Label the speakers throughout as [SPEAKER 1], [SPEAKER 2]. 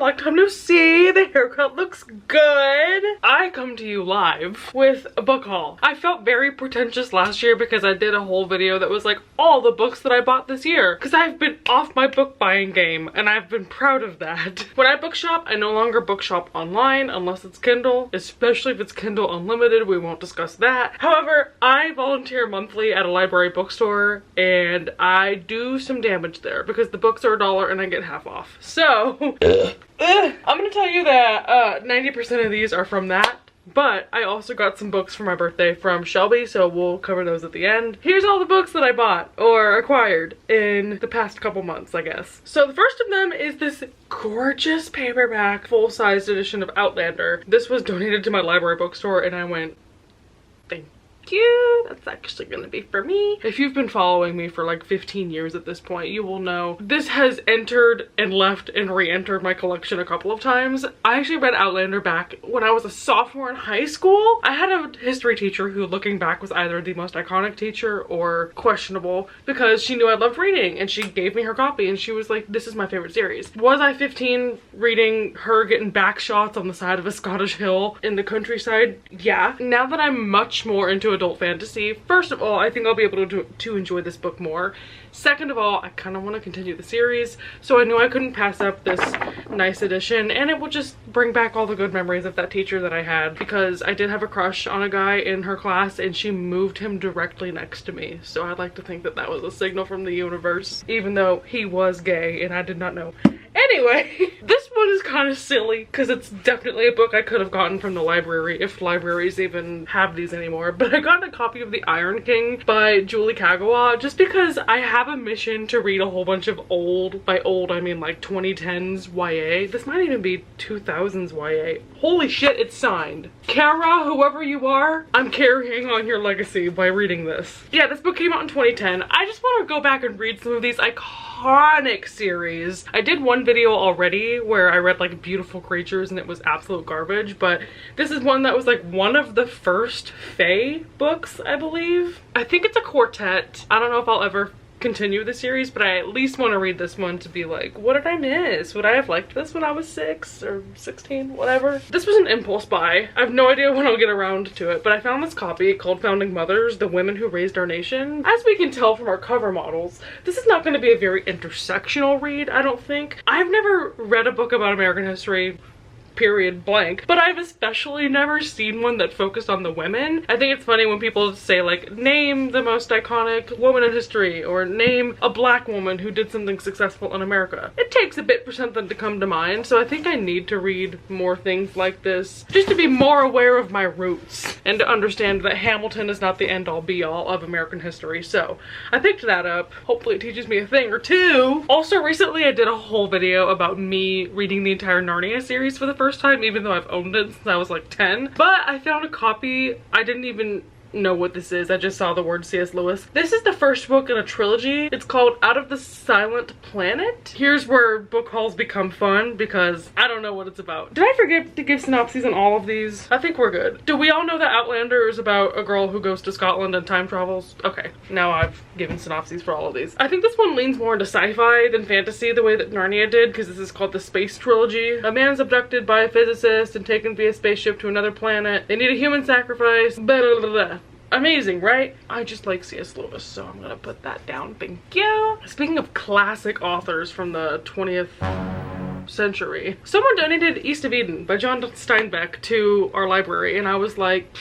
[SPEAKER 1] long time no see. The haircut looks good. I come to you live with a book haul. I felt very pretentious last year because I did a whole video that was like all the books that I bought this year, because I've been off my book buying game and I've been proud of that. When I bookshop, I no longer bookshop online unless it's Kindle, especially if it's Kindle Unlimited. We won't discuss that. However, I volunteer monthly at a library bookstore and I do some damage there because the books are $1 and I get half off. So I'm gonna tell you that 90% of these are from that. But I also got some books for my birthday from Shelby, so we'll cover those at the end. Here's all the books that I bought or acquired in the past couple months, I guess. So the first of them is this gorgeous paperback full-sized edition of Outlander. This was donated to my library bookstore and I went, thank you, that's actually gonna be for me. If you've been following me for like 15 years at this point, you will know this has entered and left and re-entered my collection a couple of times. I actually read Outlander back when I was a sophomore in high school. I had a history teacher who, looking back, was either the most iconic teacher or questionable because she knew I loved reading and she gave me her copy and she was like, this is my favorite series. Was I 15 reading her getting back shots on the side of a Scottish hill in the countryside? Yeah. Now that I'm much more into adult fantasy, first of all, I think I'll be able to enjoy this book more. Second of all, I kind of want to continue the series, so I knew I couldn't pass up this nice edition, and it will just bring back all the good memories of that teacher that I had, because I did have a crush on a guy in her class and she moved him directly next to me, so I'd like to think that that was a signal from the universe, even though he was gay and I did not know. Anyway, this one is kind of silly because it's definitely a book I could have gotten from the library, if libraries even have these anymore, but I got a copy of The Iron King by Julie Kagawa just because I have a mission to read a whole bunch of old, by old I mean like 2010s YA. This might even be 2000s YA. Holy shit, it's signed. Kara, whoever you are, I'm carrying on your legacy by reading this. Yeah, this book came out in 2010. I just want to go back and read some of these iconic series. I did one video already where I read like Beautiful Creatures and it was absolute garbage, but this is one that was like one of the first Fae books, I believe. I think it's a quartet. I don't know if I'll ever continue the series, but I at least want to read this one to be like, what did I miss? Would I have liked this when I was 6 or 16, whatever? This was an impulse buy. I have no idea when I'll get around to it, but I found this copy called Founding Mothers, The Women Who Raised Our Nation. As we can tell from our cover models, this is not going to be a very intersectional read, I don't think. I've never read a book about American history, period blank, but I've especially never seen one that focused on the women. I think it's funny when people say like, name the most iconic woman in history, or name a black woman who did something successful in America. It takes a bit for something to come to mind, so I think I need to read more things like this just to be more aware of my roots and to understand that Hamilton is not the end-all be-all of American history. So I picked that up. Hopefully it teaches me a thing or two. Also, recently I did a whole video about me reading the entire Narnia series for the first time, even though I've owned it since I was like 10. But I found a copy. I didn't even know what this is. I just saw the word C.S. Lewis. This is the first book in a trilogy. It's called Out of the Silent Planet. Here's where book hauls become fun because I don't know what it's about. Did I forget to give synopses on all of these? I think we're good. Do we all know that Outlander is about a girl who goes to Scotland and time travels? Okay, now I've given synopses for all of these. I think this one leans more into sci-fi than fantasy the way that Narnia did, because this is called the Space Trilogy. A man's abducted by a physicist and taken via spaceship to another planet. They need a human sacrifice. Blah, blah, blah, blah. Amazing, right? I just like C.S. Lewis, so I'm gonna put that down. Thank you. Speaking of classic authors from the 20th century, someone donated East of Eden by John Steinbeck to our library, and I was like,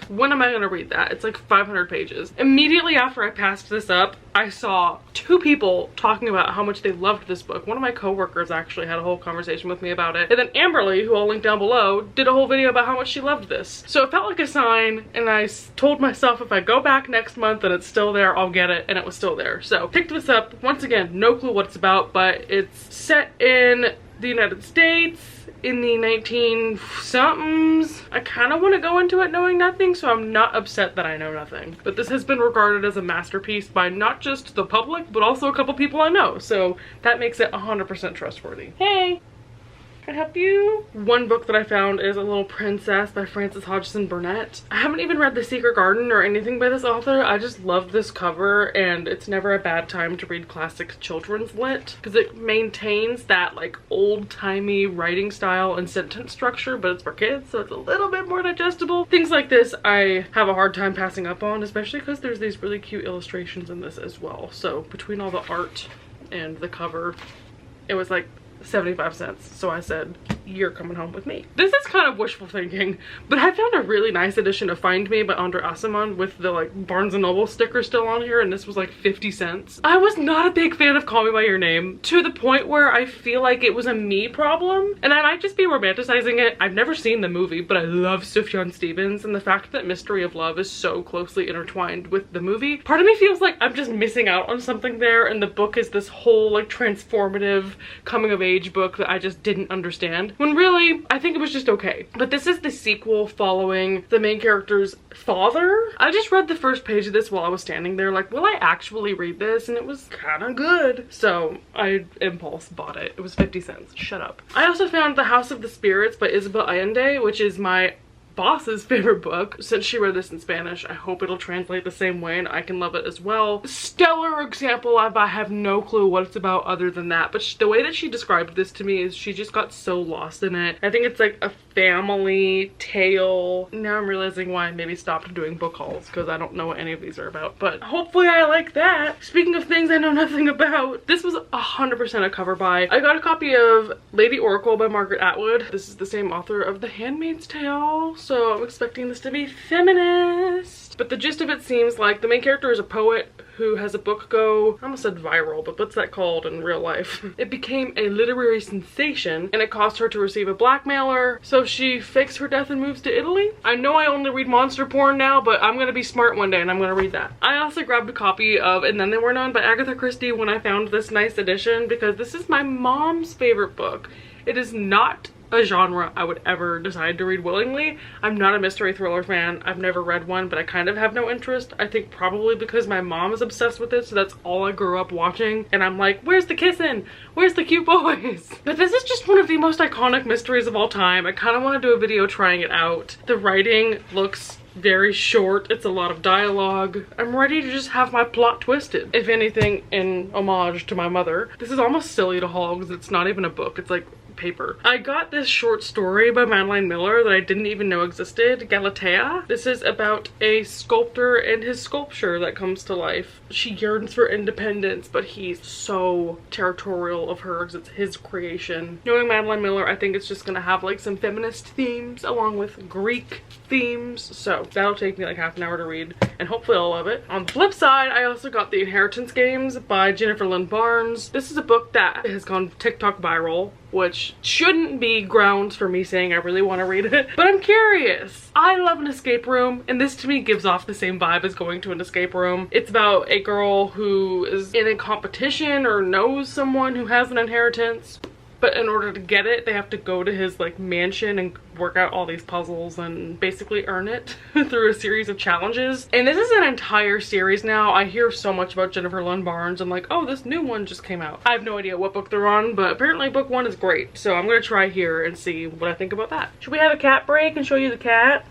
[SPEAKER 1] when am I gonna read that? It's like 500 pages. Immediately after I passed this up, I saw 2 people talking about how much they loved this book. One of my coworkers actually had a whole conversation with me about it, and then Amberly, who I'll link down below, did a whole video about how much she loved this. So it felt like a sign, and I told myself if I go back next month and it's still there, I'll get it, and it was still there. So picked this up. Once again, no clue what it's about, but it's set in the United States in the 19-somethings. I kind of want to go into it knowing nothing, so I'm not upset that I know nothing. But this has been regarded as a masterpiece by not just the public, but also a couple people I know, so that makes it 100% trustworthy. Hey! Can I help you? One book that I found is A Little Princess by Frances Hodgson Burnett. I haven't even read The Secret Garden or anything by this author. I just love this cover, and it's never a bad time to read classic children's lit because it maintains that like old-timey writing style and sentence structure, but it's for kids, so it's a little bit more digestible. Things like this I have a hard time passing up on, especially because there's these really cute illustrations in this as well. So between all the art and the cover, it was like 75 cents. So I said, you're coming home with me. This is kind of wishful thinking, but I found a really nice edition of Find Me by Andre Aciman with the like Barnes & Noble sticker still on here, and this was like 50 cents. I was not a big fan of Call Me By Your Name, to the point where I feel like it was a me problem, and I might just be romanticizing it. I've never seen the movie, but I love Sufjan Stevens, and the fact that Mystery of Love is so closely intertwined with the movie, part of me feels like I'm just missing out on something there, and the book is this whole like transformative coming of age book that I just didn't understand, when really I think it was just okay. But this is the sequel following the main character's father. I just read the first page of this while I was standing there like, will I actually read this? And it was kind of good, so I impulse bought it. It was 50 cents. Shut up. I also found The House of the Spirits by Isabel Allende, which is my boss's favorite book. Since she read this in Spanish, I hope it'll translate the same way and I can love it as well. Stellar example of, I have no clue what it's about other than that, but the way that she described this to me is she just got so lost in it. I think it's like a family tale. Now I'm realizing why I maybe stopped doing book hauls, because I don't know what any of these are about, but hopefully I like that. Speaking of things I know nothing about, this was 100% a cover buy. I got a copy of Lady Oracle by Margaret Atwood. This is the same author of The Handmaid's Tale, so I'm expecting this to be feminist. But the gist of it seems like the main character is a poet who has a book go, I almost said viral, but what's that called in real life? It became a literary sensation, and it caused her to receive a blackmailer, so she fakes her death and moves to Italy. I know I only read monster porn now, but I'm gonna be smart one day and I'm gonna read that. I also grabbed a copy of And Then They Were None by Agatha Christie when I found this nice edition, because this is my mom's favorite book. It is not a genre I would ever decide to read willingly. I'm not a mystery thriller fan. I've never read one, but I kind of have no interest. I think probably because my mom is obsessed with it, so that's all I grew up watching. And I'm like, where's the kissing? Where's the cute boys? But this is just one of the most iconic mysteries of all time. I kind of want to do a video trying it out. The writing looks very short. It's a lot of dialogue. I'm ready to just have my plot twisted. If anything, in homage to my mother. This is almost silly to haul because it's not even a book. It's like paper. I got this short story by Madeline Miller that I didn't even know existed, Galetea. This is about a sculptor and his sculpture that comes to life. She yearns for independence, but he's so territorial of her because it's his creation. Knowing Madeline Miller, I think it's just gonna have like some feminist themes along with Greek themes, so that'll take me like half an hour to read and hopefully I'll love it. On the flip side, I also got The Inheritance Games by Jennifer Lynn Barnes. This is a book that has gone TikTok viral, which shouldn't be grounds for me saying I really want to read it, but I'm curious. I love an escape room, and this to me gives off the same vibe as going to an escape room. It's about a girl who is in a competition or knows someone who has an inheritance, but in order to get it, they have to go to his like mansion and work out all these puzzles and basically earn it through a series of challenges. And this is an entire series now. I hear so much about Jennifer Lynn Barnes. I'm like, oh, this new one just came out. I have no idea what book they're on, but apparently book one is great. So I'm gonna try here and see what I think about that. Should we have a cat break and show you the cat?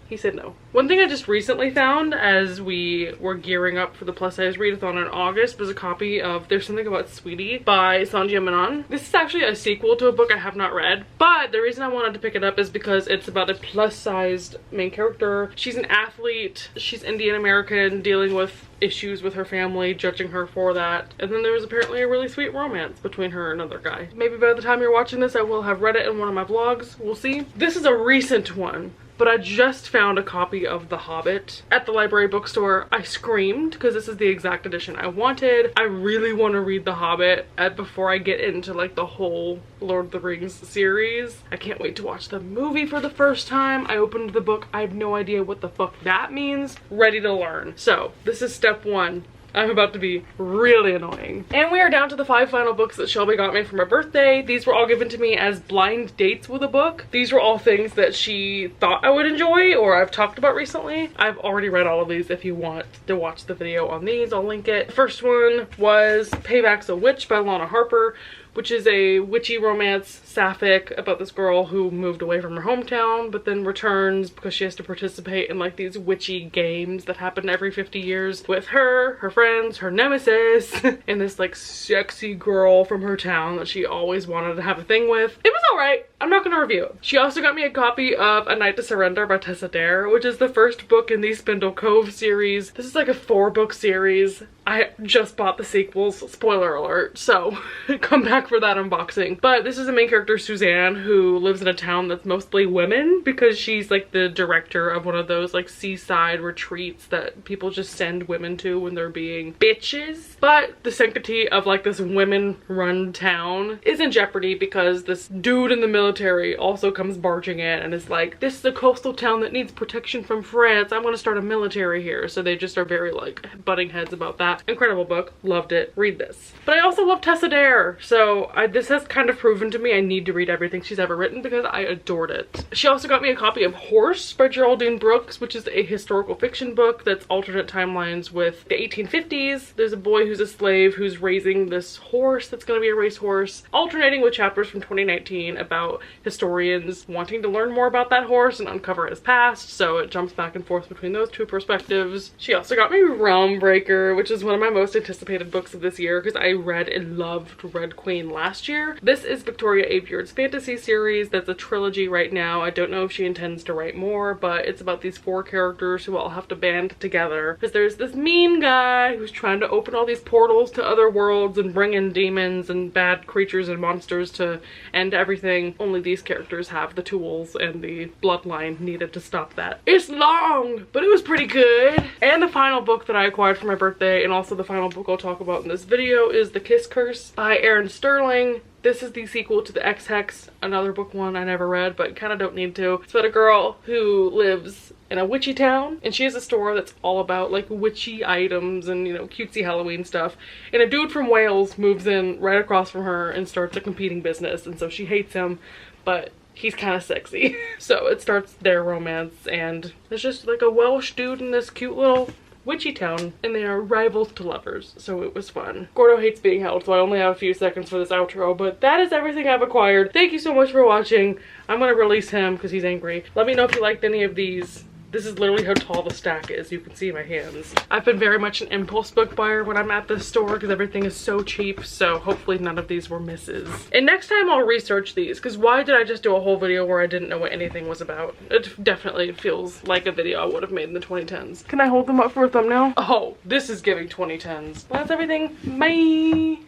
[SPEAKER 1] He said no. One thing I just recently found as we were gearing up for the plus size readathon in August was a copy of There's Something About Sweetie by Sanjay Menon. This is actually a sequel to a book I have not read, but the reason I wanted to pick it up is because it's about a plus sized main character. She's an athlete, she's Indian American, dealing with issues with her family, judging her for that. And then there was apparently a really sweet romance between her and another guy. Maybe by the time you're watching this, I will have read it in one of my vlogs. We'll see. This is a recent one, but I just found a copy of The Hobbit at the library bookstore. I screamed because this is the exact edition I wanted. I really want to read The Hobbit before I get into like the whole Lord of the Rings series. I can't wait to watch the movie for the first time. I opened the book. I have no idea what the fuck that means. Ready to learn. So this is step one. I'm about to be really annoying. And we are down to the 5 final books that Shelby got me for my birthday. These were all given to me as blind dates with a book. These were all things that she thought I would enjoy or I've talked about recently. I've already read all of these. If you want to watch the video on these, I'll link it. The first one was Paybacks, a Witch by Lana Harper, which is a witchy romance sapphic about this girl who moved away from her hometown but then returns because she has to participate in like these witchy games that happen every 50 years with her, her friends, her nemesis, and this like sexy girl from her town that she always wanted to have a thing with. It was alright. I'm not gonna review it. She also got me a copy of A Night to Surrender by Tessa Dare, which is the first book in the Spindle Cove series. This is like a 4-book series. I just bought the sequels, spoiler alert, so come back for that unboxing. But this is the main character, Suzanne, who lives in a town that's mostly women because she's like the director of one of those like seaside retreats that people just send women to when they're being bitches. But the sanctity of like this women-run town is in jeopardy because this dude in the military also comes barging in and is like, this is a coastal town that needs protection from France. I'm gonna start a military here. So they just are very like butting heads about that. Incredible book, loved it, read this. But I also love Tessa Dare, so this has kind of proven to me I need to read everything she's ever written because I adored it. She also got me a copy of Horse by Geraldine Brooks, which is a historical fiction book that's alternate timelines with the 1850s. There's a boy who's a slave who's raising this horse that's going to be a racehorse, alternating with chapters from 2019 about historians wanting to learn more about that horse and uncover his past, so it jumps back and forth between those two perspectives. She also got me Realm Breaker, which is one of my most anticipated books of this year because I read and loved Red Queen last year. This is Victoria A. Beard's fantasy series that's a trilogy right now. I don't know if she intends to write more, but it's about these 4 characters who all have to band together because there's this mean guy who's trying to open all these portals to other worlds and bring in demons and bad creatures and monsters to end everything. Only these characters have the tools and the bloodline needed to stop that. It's long, but it was pretty good. And the final book that I acquired for my birthday, and also the final book I'll talk about in this video, is The Kiss Curse by Erin Sterling. This is the sequel to the X-Hex, another book one I never read, but kind of don't need to. It's about a girl who lives in a witchy town, and she has a store that's all about like witchy items and, you know, cutesy Halloween stuff. And a dude from Wales moves in right across from her and starts a competing business, and so she hates him, but he's kind of sexy. So it starts their romance, and there's just like a Welsh dude in this cute little witchy town, and they are rivals to lovers, so it was fun. Gordo hates being held, so I only have a few seconds for this outro, but that is everything I've acquired. Thank you so much for watching. I'm gonna release him because he's angry. Let me know if you liked any of these. This is literally how tall the stack is. You can see my hands. I've been very much an impulse book buyer when I'm at this store because everything is so cheap, so hopefully none of these were misses. And next time I'll research these, because why did I just do a whole video where I didn't know what anything was about? It definitely feels like a video I would have made in the 2010s. Can I hold them up for a thumbnail? Oh, this is giving 2010s. Well, that's everything. Bye!